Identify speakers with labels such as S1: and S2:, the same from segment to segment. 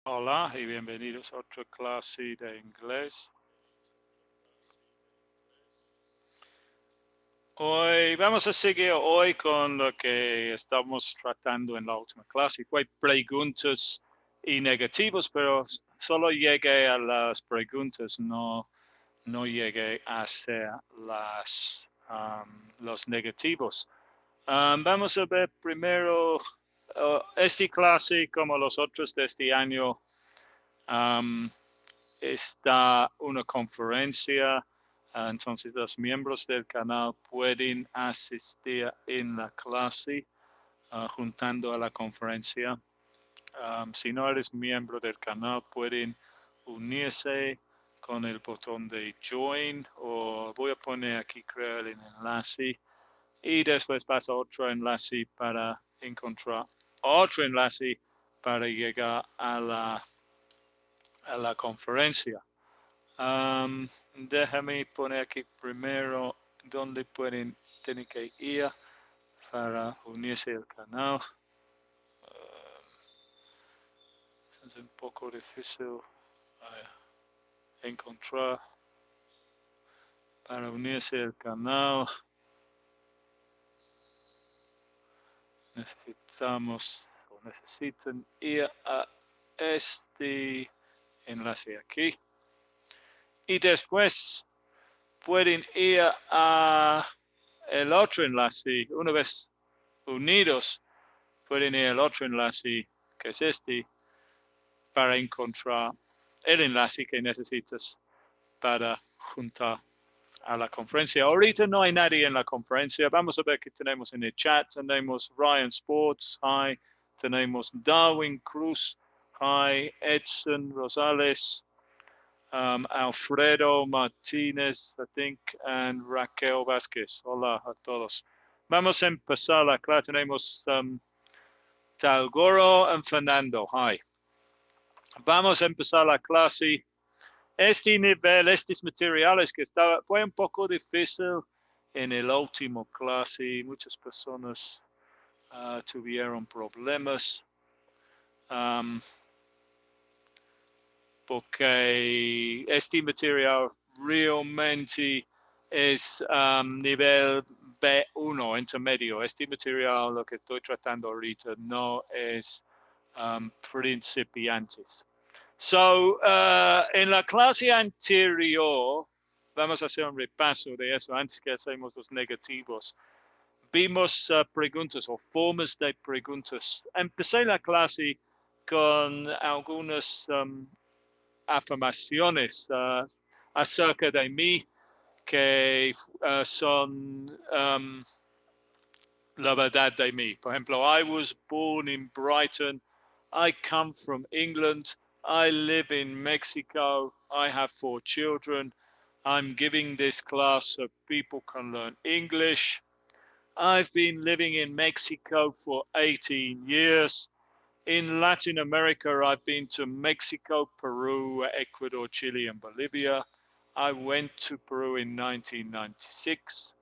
S1: Hola y bienvenidos a otra clase de inglés. Hoy vamos a seguir hoy con lo que estamos tratando en la última clase. Fue preguntas y negativos, pero solo llegué a las preguntas, no llegué a hacer los negativos. Vamos a ver primero esta clase, como los otros de este año. Está una conferencia, entonces los miembros del canal pueden asistir en la clase juntando a la conferencia. Si no eres miembro del canal, pueden unirse con el botón de join, o voy a poner aquí, creo, el enlace, y después pasa otro enlace para encontrar otro enlace para llegar a la conferencia. Déjame poner aquí primero donde tener que ir para unirse al canal. Es un poco difícil encontrar para unirse al canal. Necesitan ir a este enlace aquí. Y después pueden ir a el otro enlace. Una vez unidos, pueden ir al otro enlace, que es este, para encontrar el enlace que necesitas para juntar a la conferencia. Ahorita no hay nadie en la conferencia. Vamos a ver qué tenemos en el chat. Tenemos Ryan Sports, hi. Tenemos Darwin Cruz, hi. Edson Rosales, Alfredo Martínez, I think, and Raquel Vázquez. Hola a todos. Vamos a empezar la clase. Tenemos Talgoro y Fernando, hi. Vamos a empezar la clase. Este nivel, estos materiales que fue un poco difícil en el último clase. Muchas personas tuvieron problemas porque este material realmente es nivel B1, intermedio. Este material, lo que estoy tratando ahorita, no es principiantes. So, en la clase anterior, vamos a hacer un repaso de eso antes que hacemos los negativos. Vimos preguntas o formas de preguntas. Empecé la clase con algunas afirmaciones acerca de mí que son la verdad de mí. Por ejemplo, I was born in Brighton. I come from England. I live in Mexico. I have 4 children. I'm giving this class so people can learn English. I've been living in Mexico for 18 years. In Latin America, I've been to Mexico, Peru, Ecuador, Chile, and Bolivia. I went to Peru in 1996.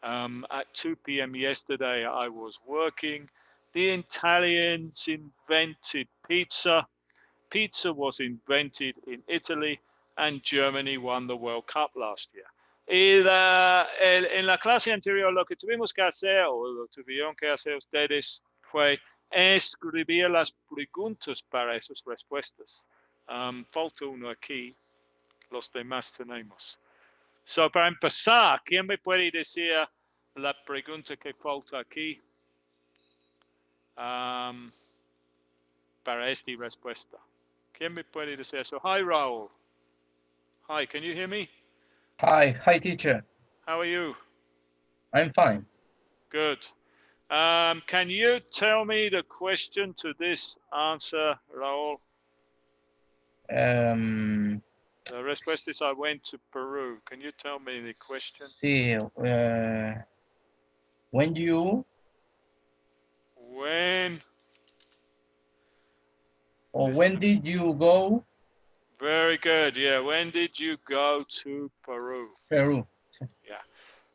S1: At 2 p.m. yesterday, I was working. The Italians invented pizza. Pizza was invented in Italy, and Germany won the World Cup last year. En la clase anterior lo que tuvimos que hacer, o lo tuvieron que hacer ustedes, fue escribir las preguntas para esas respuestas. Falta uno aquí, los demás tenemos. So, para empezar, ¿quién me puede decir la pregunta que falta aquí para esta respuesta? ¿Quién me puede decir eso? Hi, Raul. Hi, can you hear me?
S2: Hi, teacher.
S1: How are you?
S2: I'm fine.
S1: Good. Can you tell me the question to this answer, Raul? The respuesta is I went to Peru. Can you tell me the question?
S2: Sí, when you
S1: When?
S2: or when did you go
S1: Very good. Yeah. When did you go to Peru?
S2: Peru?
S1: Yeah.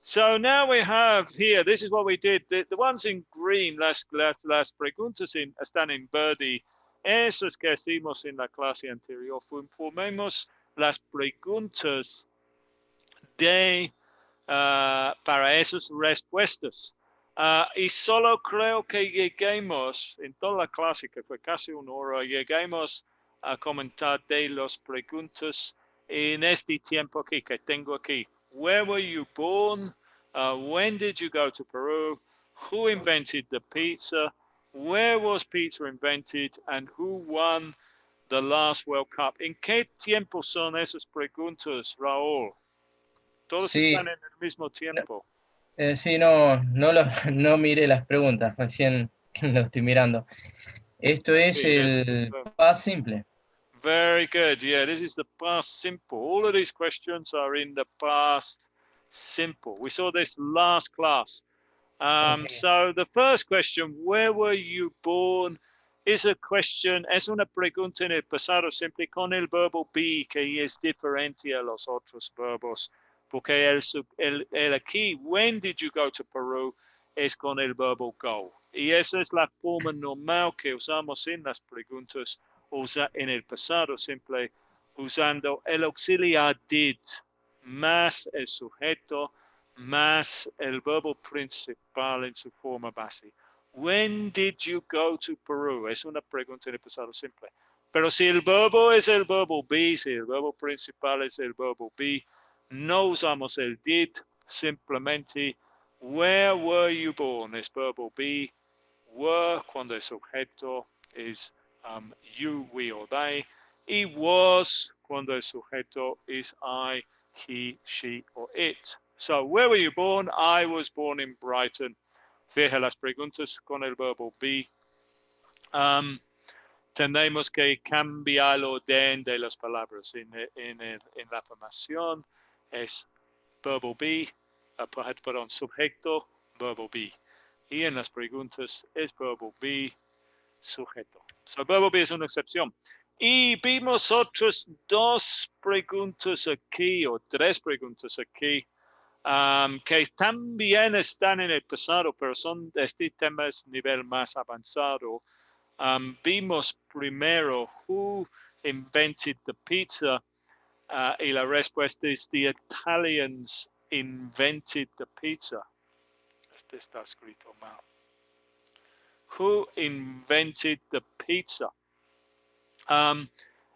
S1: So now we have here, this is what we did. The ones in green, las preguntas están en verde. Eso es que hicimos en la clase anterior. Formemos las preguntas de para esas respuestas. Y solo creo que lleguemos, en toda la clase, que fue casi una hora, lleguemos a comentar de las preguntas en este tiempo aquí que tengo aquí. Where were you born? When did you go to Peru? Who invented the pizza? Where was pizza invented? And who won the last World Cup? ¿En qué tiempo son esas preguntas, Raúl? Todos
S2: Sí,
S1: están en el mismo
S2: no,
S1: tiempo.
S2: sí, no mire las preguntas, recién lo estoy mirando. Esto es
S1: Okay, yes, it's
S2: el
S1: confirmed.
S2: past simple.
S1: Very good. Yeah, this is the past simple. All of these questions are in the past simple. We saw this last class.
S2: Okay.
S1: So the first question, where were you born? Is a question, es una pregunta en el pasado simple con el verbo be, que es diferente a los otros verbos. Porque el aquí, when did you go to Peru, es con el verbo go. Y esa es la forma normal que usamos en las preguntas en el pasado simple, usando el auxiliar did más el sujeto más el verbo principal en su forma base. When did you go to Peru? Es una pregunta en el pasado simple. Pero si el verbo es el verbo be, si el verbo principal es el verbo be, no usamos el did, simplemente where were you born es verbo be, were cuando el sujeto es you, we or they, y was cuando el sujeto is I, he, she or it. So, where were you born? I was born in Brighton. Fije las preguntas con el verbo be. Tenemos que cambiar el orden de las palabras. En la formación es verbo be, perdón, sujeto, verbo be. Y en las preguntas es verbo be, sujeto. So, el verbo be es una excepción. Y vimos otras dos preguntas aquí, o tres preguntas aquí, que también están en el pasado, pero son de este tema es nivel más avanzado. Vimos primero who invented the pizza, y la respuesta es the Italians invented the pizza. Este está escrito mal. Who invented the pizza?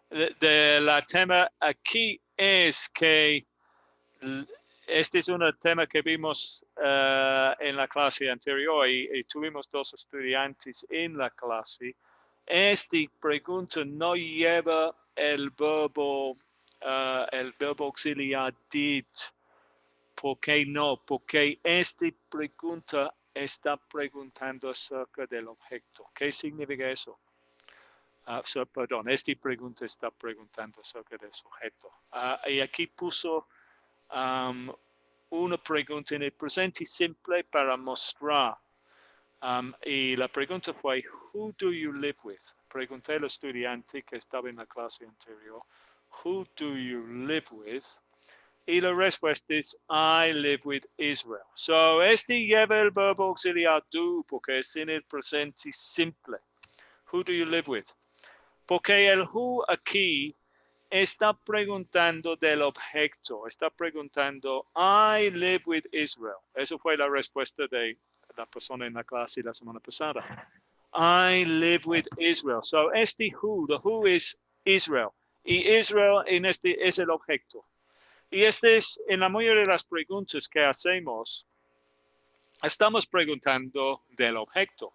S1: De la tema aquí es que este es un tema que vimos en la clase anterior y tuvimos dos estudiantes en la clase. Esta pregunta no lleva el verbo auxiliar did. ¿Por qué no? Porque esta pregunta está preguntando acerca del objeto. ¿Qué significa eso? Perdón, esta pregunta está preguntando acerca del sujeto. Y aquí puso una pregunta en el presente simple para mostrar. Y la pregunta fue, who do you live with? Pregunté al estudiante que estaba en la clase anterior, who do you live with? Y la respuesta es, I live with Israel. So, este lleva el verbo auxiliar do porque es en el presente simple. Who do you live with? Porque el who aquí está preguntando del objeto, está preguntando, I live with Israel. Eso fue la respuesta de la persona en la clase la semana pasada. I live with Israel. So, este who, the who is Israel. Y Israel en este es el objeto. Y este es, en la mayoría de las preguntas que hacemos, estamos preguntando del objeto.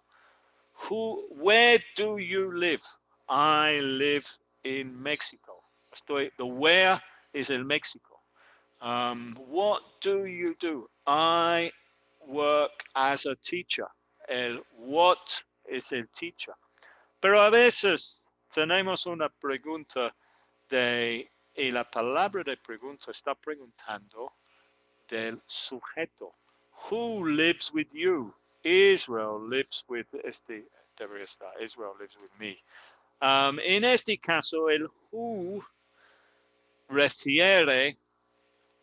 S1: Where do you live? I live in Mexico. The where is el Mexico. What do you do? I work as a teacher. El what es el teacher. Pero a veces tenemos una pregunta y la palabra de pregunta está preguntando del sujeto. Who lives with you? Israel lives with Israel lives with me. En este caso, el who refiere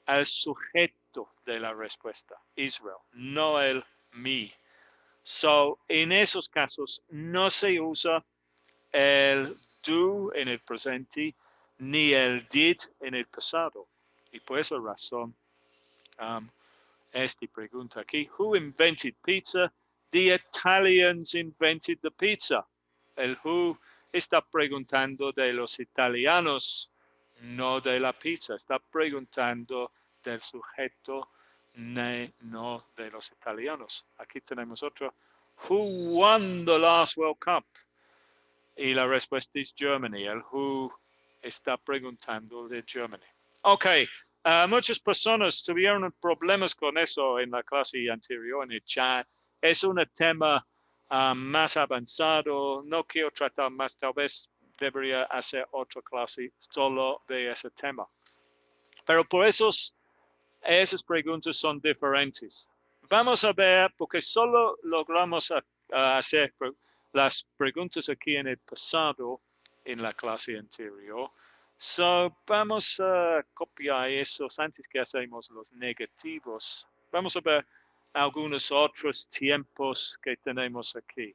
S1: al sujeto de la respuesta, Israel, no el me. So, en esos casos no se usa el do en el presente, ni el did en el pasado. Y por esa razón, esta pregunta aquí, who invented pizza? The Italians invented the pizza. El who está preguntando de los italianos, no de la pizza. Está preguntando del sujeto, no de los italianos. Aquí tenemos otro. Who won the last World Cup? Y la respuesta es Germany. El who está preguntando de Germany. Ok, muchas personas tuvieron problemas con eso en la clase anterior, en el chat. Es un tema más avanzado. No quiero tratar más. Tal vez debería hacer otra clase solo de ese tema. Pero por esas preguntas son diferentes. Vamos a ver, porque solo logramos hacer las preguntas aquí en el pasado, en la clase anterior. So, vamos a copiar esos antes que hacemos los negativos. Vamos a ver algunos otros tiempos que tenemos aquí.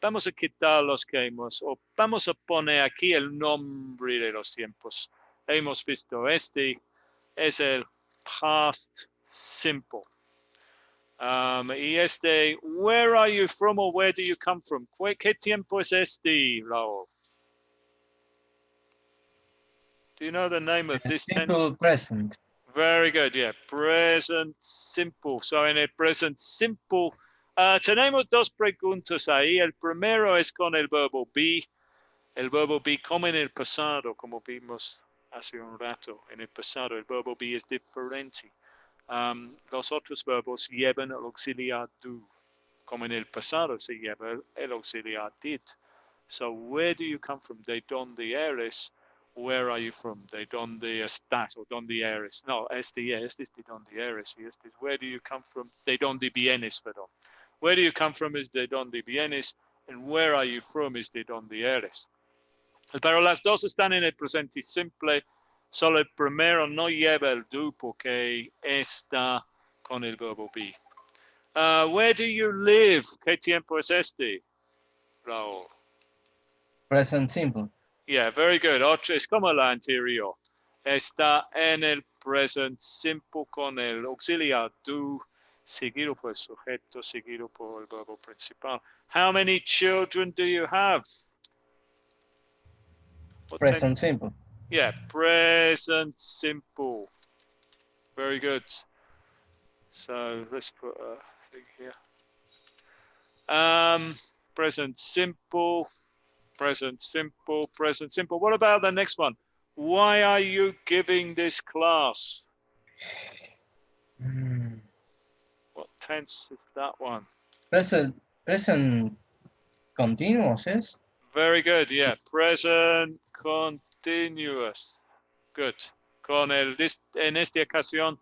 S1: Vamos a quitar los que hemos, o vamos a poner aquí el nombre de los tiempos. Hemos visto este, es el past simple. Y este, where are you from or where do you come from? ¿Qué tiempo es este, Raúl? Do you know the name of this tense?
S2: Simple present.
S1: Very good, yeah. Present simple. So en el present simple, tenemos dos preguntas ahí. El primero es con el verbo be. El verbo be como en el pasado, como vimos hace un rato. En el pasado el verbo be es diferente. Los otros verbos llevan el auxiliar do. Como en el pasado se lleva el auxiliar did. So where do you come from? ¿De dónde eres? Where are you from? ¿De dónde estás? O ¿dónde eres? No, este es de dónde eres. Y este es where do you come from? ¿De dónde vienes? Perdón. Where do you come from is de dónde vienes. And where are you from is de dónde eres. Pero las dos están en el presente simple. Solo el primero no lleva el do porque está con el verbo be. Where do you live? ¿Qué tiempo es este, Raúl?
S2: Present simple.
S1: Yeah, very good. Ocho es como la anterior. Está en el present simple con el auxiliar do, seguido por el sujeto, seguido por el verbo principal. How many children do you have? What
S2: Present
S1: tense?
S2: simple.
S1: Yeah, present simple. Very good. So let's put a thing here. Present simple, present simple, present simple. What about the next one? Why are you giving this class? What tense is that one?
S2: Present continuous es.
S1: Very good, yeah. Present continuous. Good. En esta ocasión,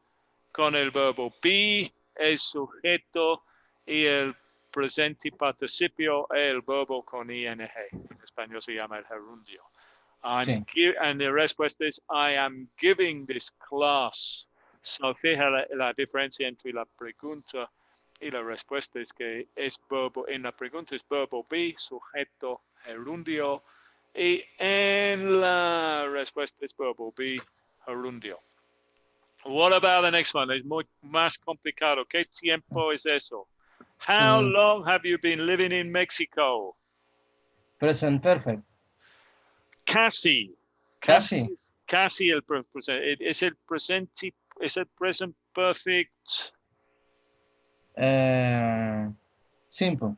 S1: con el verbo be, el sujeto y el presente participio, el verbo con ing. En español se llama el gerundio.
S2: Sí.
S1: And the respuesta es I am giving this class. So fija la diferencia entre la pregunta y la respuesta es que es verbo, en la pregunta es verbo be, sujeto, gerundio, y en la respuesta es verbo be, gerundio. What about the next one? Es muy más complicado. ¿Qué tiempo es eso? How
S2: Sí.
S1: long have you been living in Mexico?
S2: Present perfect.
S1: Casi.
S2: Casi.
S1: Casi el presente. Es el presente, es el present perfect.
S2: Simple.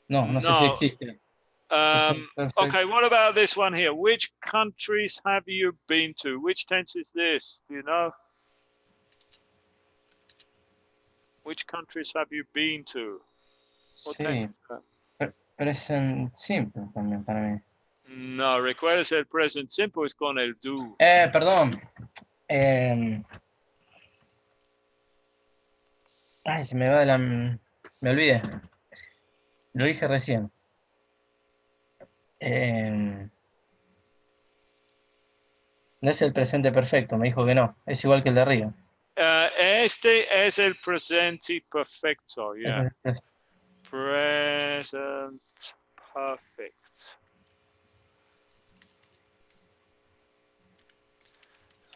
S2: No, no sé si
S1: No.
S2: existe. Present perfect.
S1: Okay, what about this one here? Which countries have you been to? Which tense is this? Do you know? Which countries have you been to? What tense
S2: Sí.
S1: is that?
S2: Present simple también para mí.
S1: No, recuerda el present simple es con el do.
S2: Perdón. Ay, se me va de la... Me olvidé. Lo dije recién. No es el presente perfecto, me dijo que no. Es igual que el de arriba.
S1: Este es el presente perfecto,
S2: Es
S1: yeah.
S2: el pres-
S1: Present perfect.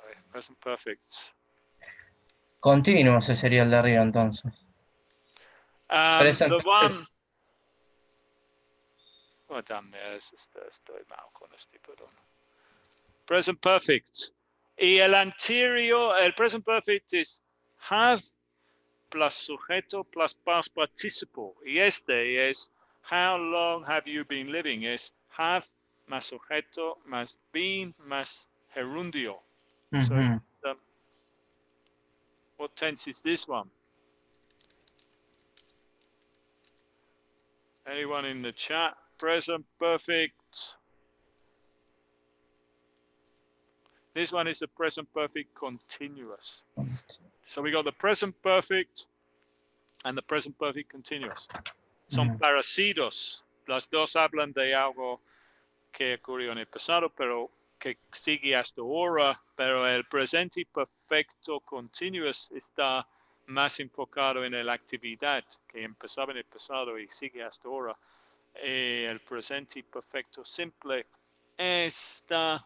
S1: A ver, present perfect.
S2: Continuo, ese sería el de arriba entonces. Present
S1: The
S2: perfect.
S1: one. Oh, damn, estoy mal con este, perdón. Present perfect. Y el anterior, el present perfect es have plus sujeto plus past participle. Y este es how long have you been living? Es have más sujeto más been más gerundio. So it's,
S2: Ujú.
S1: what tense is this one? Anyone in the chat? Present perfect. This one is the present perfect continuous. So we got the present perfect and the present perfect continuous. Son
S2: Mm.
S1: parecidos. Las dos hablan de algo que ocurrió en el pasado, pero que sigue hasta ahora. Pero el presente perfecto continuous está más enfocado en la actividad que empezaba en el pasado y sigue hasta ahora. El presente perfecto simple está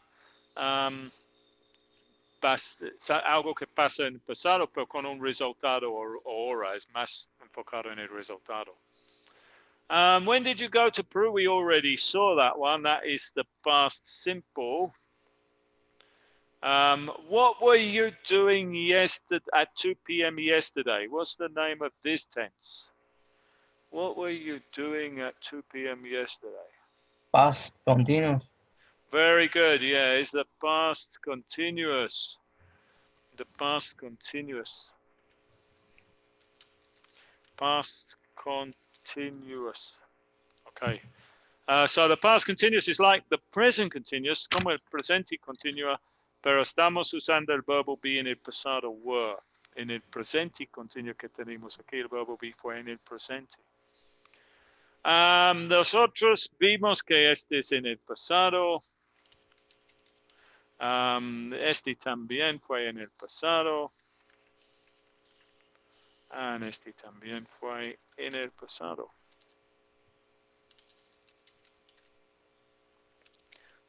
S1: algo que pasa en el pasado, pero con un resultado ahora, es más enfocado en el resultado. When did you go to Peru? We already saw that one. That is the past simple. What were you doing yesterday at 2 p.m. yesterday? What's the name of this tense? What were you doing at 2 p.m. yesterday?
S2: Past continuous.
S1: Very good. Yeah, it's the past continuous. The past continuous. Past continuous. Okay. So the past continuous is like the present continuous, como el presente continua, pero estamos usando el verbo be en el pasado were. En el presente continuo que tenemos aquí, el verbo be fue en el presente. Nosotros vimos que este es en el pasado. Este también fue en el pasado. And este también fue en el pasado.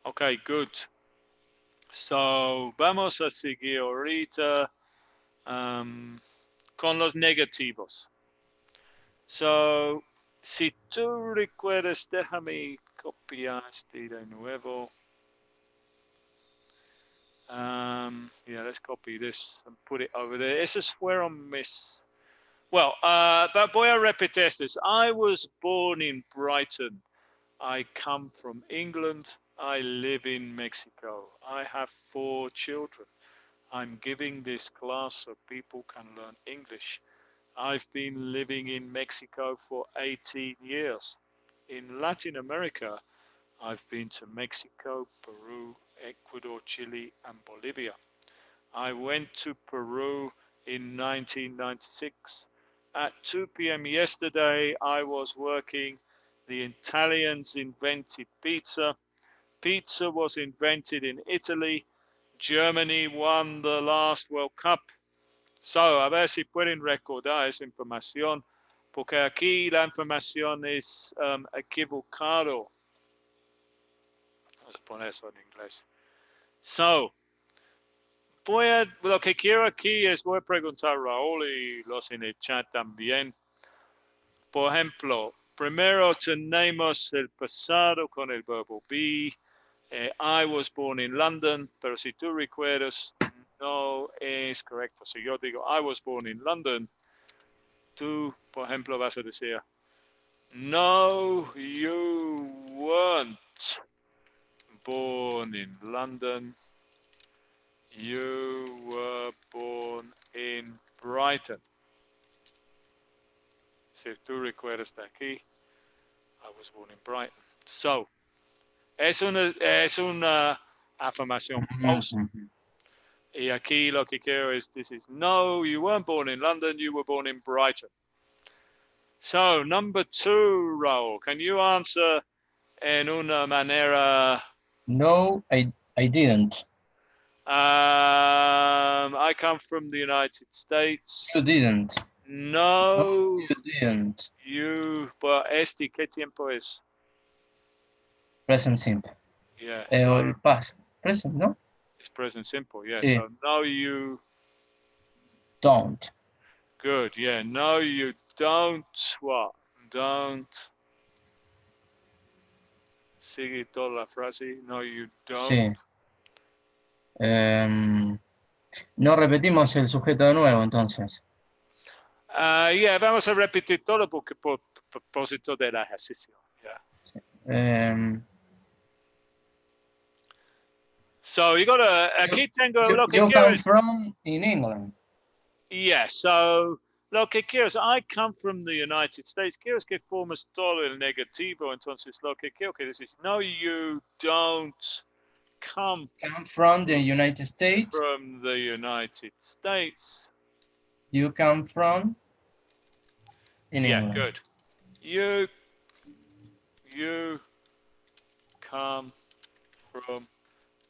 S1: Okay, good. So, vamos a seguir ahorita con los negativos. So, si tú recuerdas, déjame copiar este de nuevo. Yeah, let's copy this and put it over there. Esos fueron mis... Well, but voy a repetir this. I was born in Brighton. I come from England. I live in Mexico. I have 4 children. I'm giving this class so people can learn English. I've been living in Mexico for 18 years. In Latin America, I've been to Mexico, Peru, Ecuador, Chile, and Bolivia. I went to Peru in 1996. At 2 p.m. yesterday, I was working. The Italians invented pizza. Pizza was invented in Italy. Germany won the last World Cup. So, a ver si pueden recordar esa información, porque aquí la información es equivocado. Vamos a poner eso en inglés. So, lo que quiero aquí es, voy a preguntar a Raúl y los en el chat también. Por ejemplo, primero tenemos el pasado con el verbo be. I was born in London, pero si tú recuerdas, no es correcto. Si yo digo I was born in London, tú, por ejemplo, vas a decir, no, you weren't born in London. You were born in Brighton. Si tú recuerdas de aquí, I was born in Brighton. So, es una afirmación falsa.
S2: Ujú.
S1: Y aquí lo que quiero es decir, no, you weren't born in London, you were born in Brighton. So, number 2, Raúl, can you answer en una manera...
S2: No, I didn't.
S1: I come from the United
S2: You
S1: States.
S2: didn't. No,
S1: No,
S2: you didn't.
S1: you. But este, ¿qué tiempo es?
S2: Present simple.
S1: Yeah,
S2: O
S1: so
S2: el past. Present, ¿no?
S1: it's present simple. Yeah,
S2: Sí.
S1: so no, you
S2: Don't.
S1: good. Yeah, no, you don't. What? Don't. Sigue toda la frase. No, you don't.
S2: Sí. No repetimos el sujeto de nuevo, entonces.
S1: Yeah, vamos a repetir todo porque por propósito del ejercicio. Yeah.
S2: Um,
S1: So you gotta. Aquí tengo lo que
S2: you
S1: quiero
S2: come
S1: es.
S2: from in England.
S1: Yeah. So lo que quiero es. I come from the United States. Quiero es que formes todo el negativo. Entonces lo que quiero que dices. No, you don't come
S2: Come from the United States.
S1: from the United States.
S2: You come from in
S1: Yeah.
S2: England.
S1: Good. You come from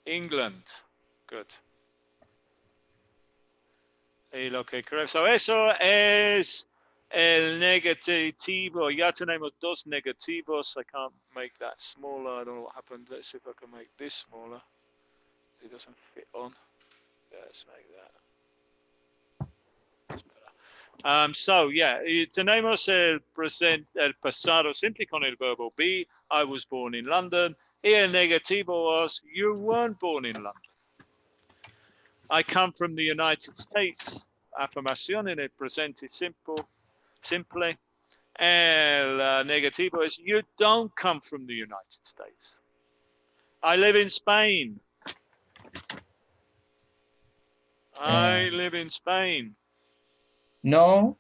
S1: England. Good. Y lo que creo. So eso es el negativo. Ya tenemos dos negativos. I can't make that smaller. I don't know what happened. Let's see if I can make this smaller. It doesn't fit on. Yeah, let's make that. That's better. So yeah, tenemos el present, el pasado simple con el verbo be. I was born in London. Y el negativo was you weren't born in London. I come from the United States. Afirmación en el presente simple. El negativo is you don't come from the United States. I live in Spain. I live in Spain.
S2: No,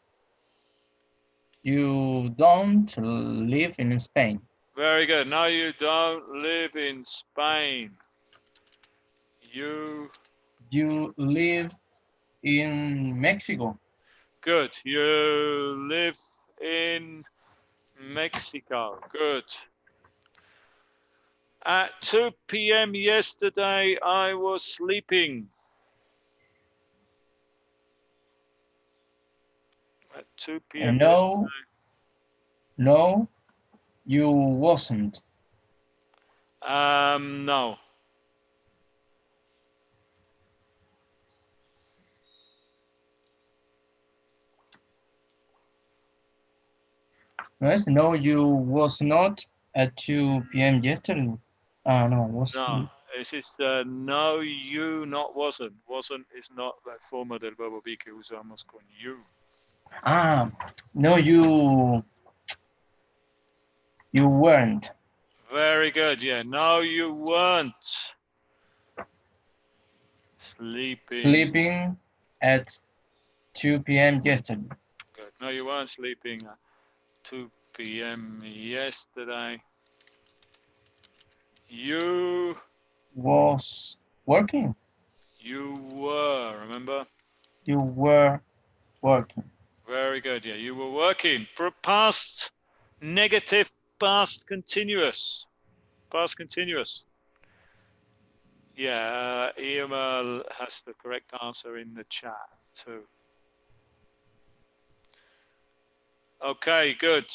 S2: you don't live in Spain.
S1: Very good. No, you don't live in Spain. You
S2: live in Mexico.
S1: good. You live in Mexico. Good. At 2 p.m. yesterday, I was sleeping. At 2 p.m.
S2: No,
S1: yesterday.
S2: no, you wasn't.
S1: No.
S2: No, you was not at 2 p.m. yesterday. No, was.
S1: No. This is no, you, not wasn't. Wasn't is not la forma del verbo be que usamos con you.
S2: No, you weren't.
S1: Very good. Yeah. No, you weren't
S2: Sleeping at 2 p.m. yesterday.
S1: Good. No, you weren't sleeping at 2 p.m. yesterday. You
S2: Was working.
S1: you were, remember?
S2: You were working.
S1: Very good. Yeah, you were working. Past negative, past continuous. Past continuous. Yeah, Email has the correct answer in the chat too. Okay, good.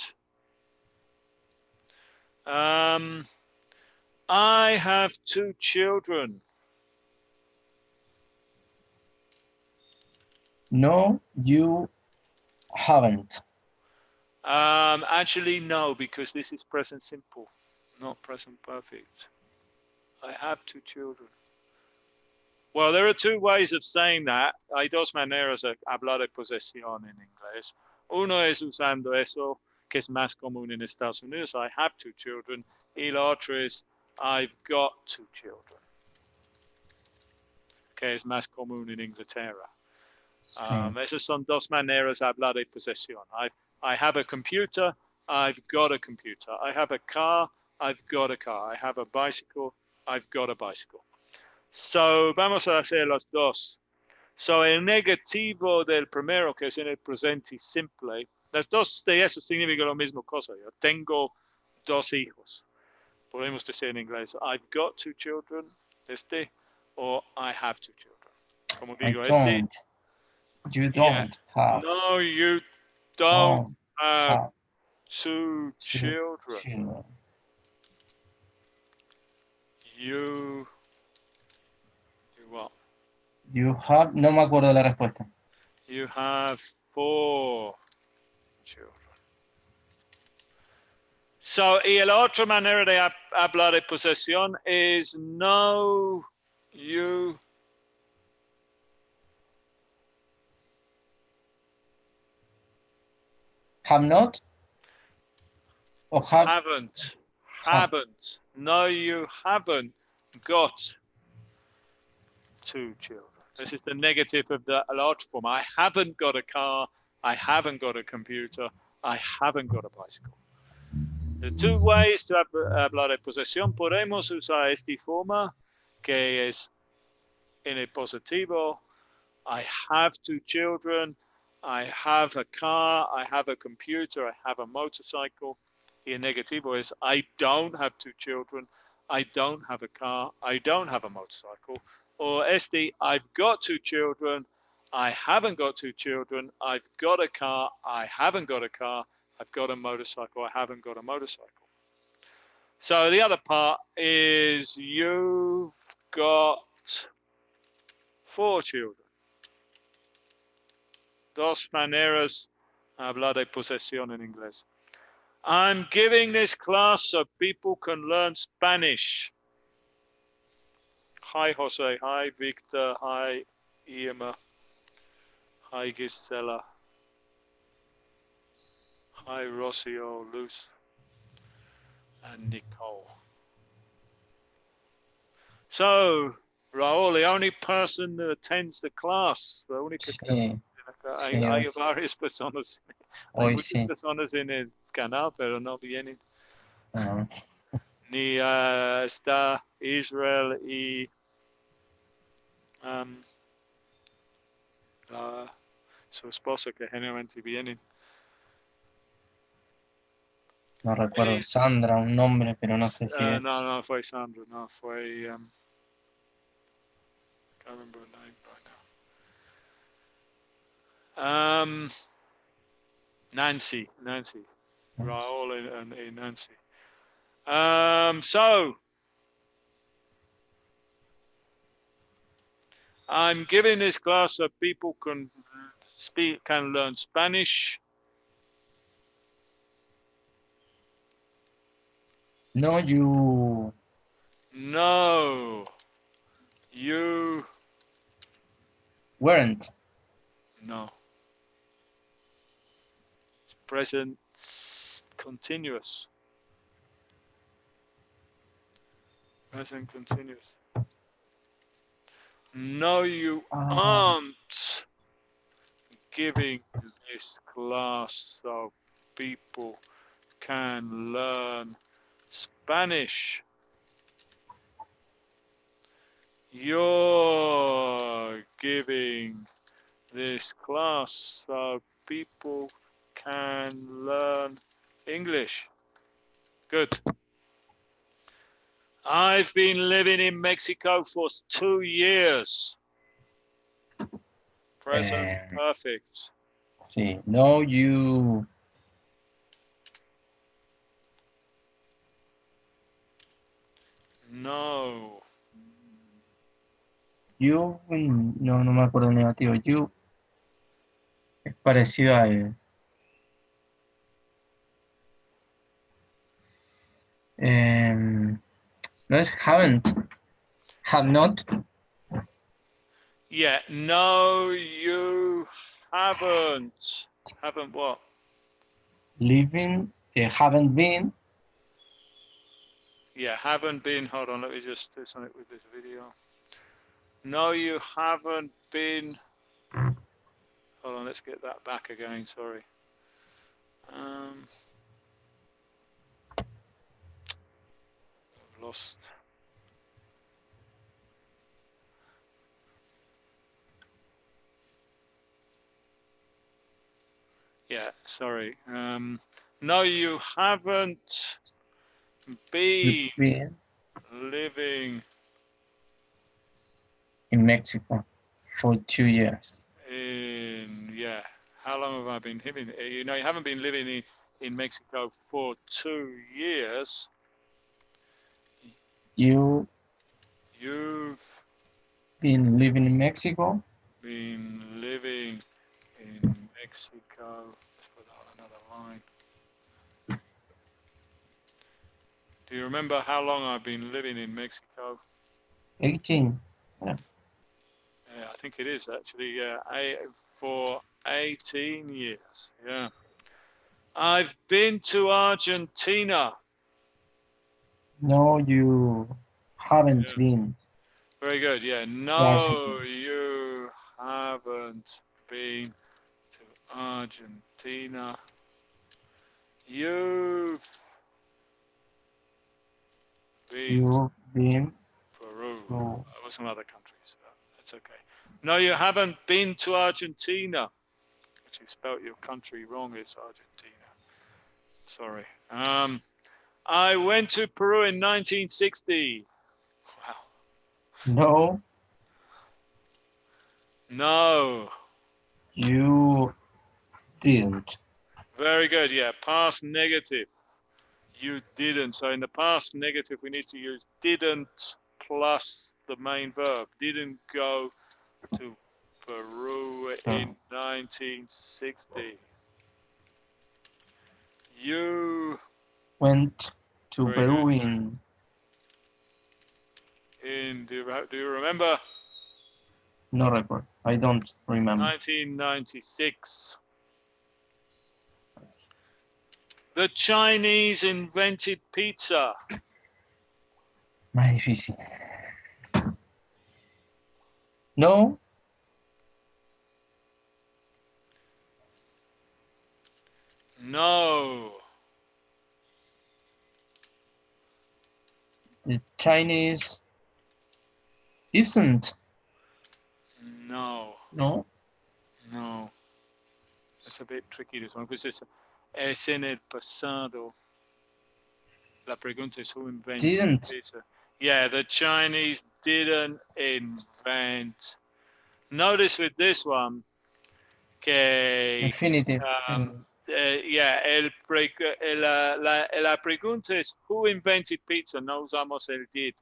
S1: I have two children.
S2: No, you haven't.
S1: Actually, no, because this is present simple, not present perfect. I have two children. Well, there are two ways of saying that. Hay dos maneras de hablar de posesión en inglés. Uno es usando eso, que es más común en Estados Unidos. I have two children. Y la otra es I've got two children, que es más común en Inglaterra.
S2: Sí.
S1: Esas son dos maneras de hablar de posesión. I have a computer. I've got a computer. I have a car. I've got a car. I have a bicycle. I've got a bicycle. So, vamos a hacer los dos. So, el negativo del primero, que es en el presente simple, las dos de eso significan la misma cosa. Yo tengo dos hijos. Podemos decir en inglés, I've got two children, o I have two children. como
S2: I
S1: digo,
S2: don't. You
S1: yeah,
S2: don't have.
S1: no, you don't
S2: Don't
S1: have
S2: have
S1: 2
S2: two
S1: children.
S2: children.
S1: You what?
S2: You have. No me acuerdo de la respuesta.
S1: You have 4 children. So, y la otra manera de hablar de posesión es no, you
S2: Have not or
S1: haven't,
S2: have.
S1: haven't, no, you haven't got 2 children. This is the negative of the large form. I haven't got a car. I haven't got a computer. I haven't got a bicycle. The 2 ways to hablar de posesión podemos usar esta forma que es en el positivo. I have 2 children. I have a car. I have a computer. I have a motorcycle. Y el negativo es I don't have 2 children. I don't have a car. I don't have a motorcycle. Or I've got 2 children. I haven't got 2 children. I've got a car. I haven't got a car. I've got a motorcycle. I haven't got a motorcycle. So the other part is you've got 4 children. Dos maneras de hablar de posesión en inglés. I'm giving this class so people can learn Spanish. Hi, Jose. Hi, Victor. Hi, Irma. Hi, Gisela. Hi, Rocio, Luz, and Nicole. So, Raúl, the only person that attends the class, la única que
S2: Sí, sí,
S1: hay varias personas, hay
S2: hoy
S1: muchas
S2: sí.
S1: personas en el canal, pero no vienen.
S2: Ah,
S1: Ni está Israel y su esposa que generalmente vienen.
S2: no recuerdo. Sandra, un nombre, pero no sé si es.
S1: No, no fue Sandra, no fue. Can't remember her name right now. Nancy, Raul and Nancy. So I'm giving this class so people can learn Spanish.
S2: No, you.
S1: No, you
S2: Weren't.
S1: no. Present continuous. Present continuous. No, you
S2: Ah,
S1: aren't giving this class so people can learn Spanish. You're giving this class so people can learn English. Good. I've been living in Mexico for 2 years. Present perfect.
S2: sí. No, you.
S1: No.
S2: You. No, no me acuerdo el negativo. You es parecido a él. No es haven't. Have not.
S1: Yeah, no, you haven't. Haven't what?
S2: Living. Haven't been.
S1: Yeah, haven't been. Hold on, let me just do something with this video. No, you haven't been. Hold on, let's get that back again. Sorry. I've lost. Yeah, sorry. No, you haven't been
S2: Been
S1: living
S2: in Mexico. for 2 years.
S1: Yeah. How long have I been living? You know, you haven't been living in Mexico for 2 years.
S2: You
S1: You've
S2: been living in Mexico?
S1: been living in Mexico. Let's put that on another line. Do you remember how long I've been living in Mexico?
S2: 18. Yeah.
S1: Yeah, I think it is actually. Yeah, for 18 years. Yeah. I've been to Argentina.
S2: No, you haven't
S1: Yeah.
S2: been
S1: Very good. Yeah.
S2: to Argentina.
S1: No, you haven't been to Argentina. You've been to
S2: You've been
S1: Peru.
S2: to
S1: Or some other countries. That's okay. No, you haven't been to Argentina. Actually, spelt your country wrong. It's Argentina. Sorry. I went to Peru in 1960. Wow.
S2: no,
S1: No.
S2: you didn't.
S1: Very good. Yeah. Past negative. You didn't. So in the past negative, we need to use didn't plus the main verb. Didn't go to Peru in
S2: So
S1: 1960. You.
S2: went to
S1: Very good.
S2: Peru in
S1: Do you remember?
S2: no record. I don't remember.
S1: 1996. The Chinese invented pizza.
S2: Más difícil. No,
S1: No.
S2: the Chinese isn't.
S1: No.
S2: No,
S1: No. It's a bit tricky this one because es en el pasado. La pregunta es who invented
S2: didn't.
S1: pizza. Yeah, the Chinese didn't invent. Notice with this one que
S2: Infinitive.
S1: um, yeah, la pregunta es who invented pizza. No usamos el did,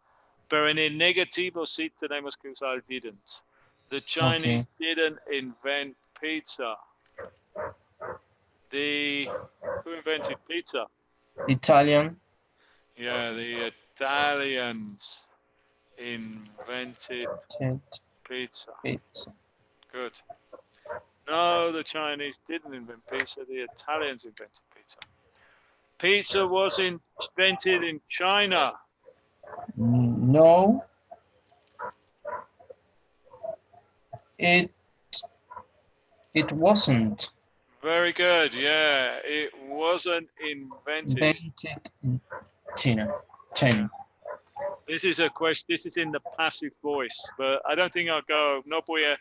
S1: pero en el negativo sí tenemos que usar didn't. The
S2: Okay.
S1: Chinese didn't invent pizza. The Who invented pizza?
S2: Italian.
S1: Yeah, the Italians invented pizza.
S2: Pizza.
S1: Good. No, the Chinese didn't invent pizza. The Italians invented pizza. Pizza was invented in China.
S2: No, it it wasn't
S1: Very good. Yeah, it wasn't invented.
S2: invented in China.
S1: Yeah.
S2: China.
S1: This is a question. This is in the passive voice, but I don't think I'll go. No voy a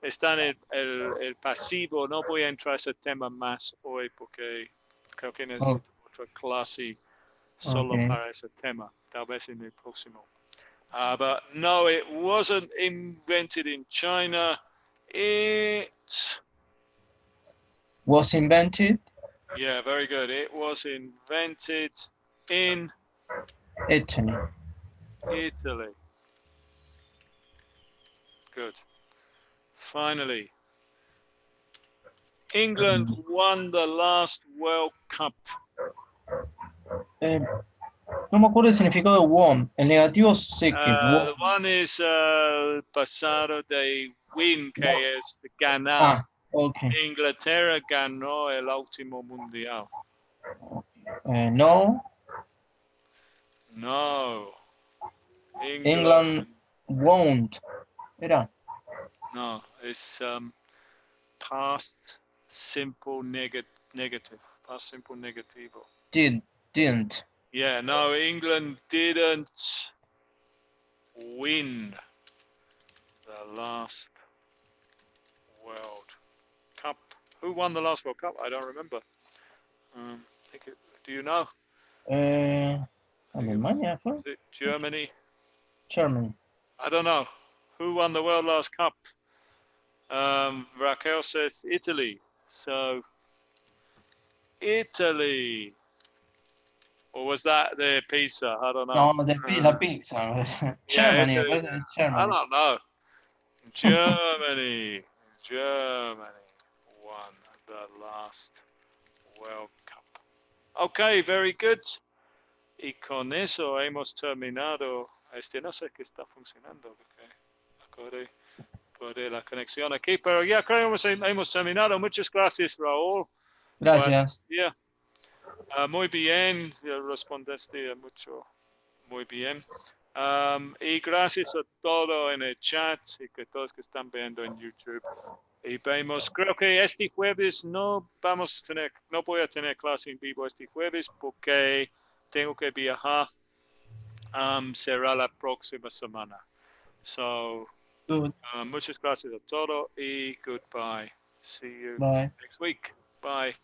S1: estar en el pasivo. No voy a entrar a ese tema más hoy porque creo que
S2: Oh,
S1: necesito otra clase solo
S2: okay.
S1: para ese tema. Tal vez en el próximo. But no, it wasn't invented in China. It,
S2: Was invented
S1: yeah, very good. It was invented in
S2: Italy.
S1: Italy. Good. Finally, England won the last World Cup.
S2: Eh, no me acuerdo el significado de won. El negativo sé que
S1: The
S2: won.
S1: one is pasado de win, que es ganar.
S2: Ah, okay.
S1: Inglaterra ganó el último mundial.
S2: No,
S1: No, England.
S2: England won't. Era
S1: No, it's past simple negative. Past simple negativo.
S2: didn't.
S1: Yeah, no, England didn't win the last World Cup. Who won the last World Cup? I don't remember. Do you know?
S2: Alemania fue.
S1: Was it Germany?
S2: Germany.
S1: I don't know. Who won the world last cup? Raquel says Italy. So Italy. Or was that the pizza? I don't know.
S2: No, la pizza.
S1: Yeah,
S2: Germany, me
S1: Italy.
S2: parece que es
S1: I
S2: Germany.
S1: don't know. Germany. Germany won the last World Cup. Okay, very good. Y con eso hemos terminado. No sé qué está funcionando. Okay. Por la conexión aquí, pero ya creo que hemos terminado. Muchas gracias, Raúl. Pues,
S2: Gracias.
S1: yeah. Muy bien, respondiste mucho. Muy bien. Y gracias a todos en el chat y que todos que están viendo en YouTube. Y vemos, creo que este jueves no voy a tener clase en vivo este jueves porque tengo que viajar. Será la próxima semana. So,
S2: Good.
S1: muchas gracias a todos y goodbye. See you
S2: Bye.
S1: next week. Bye.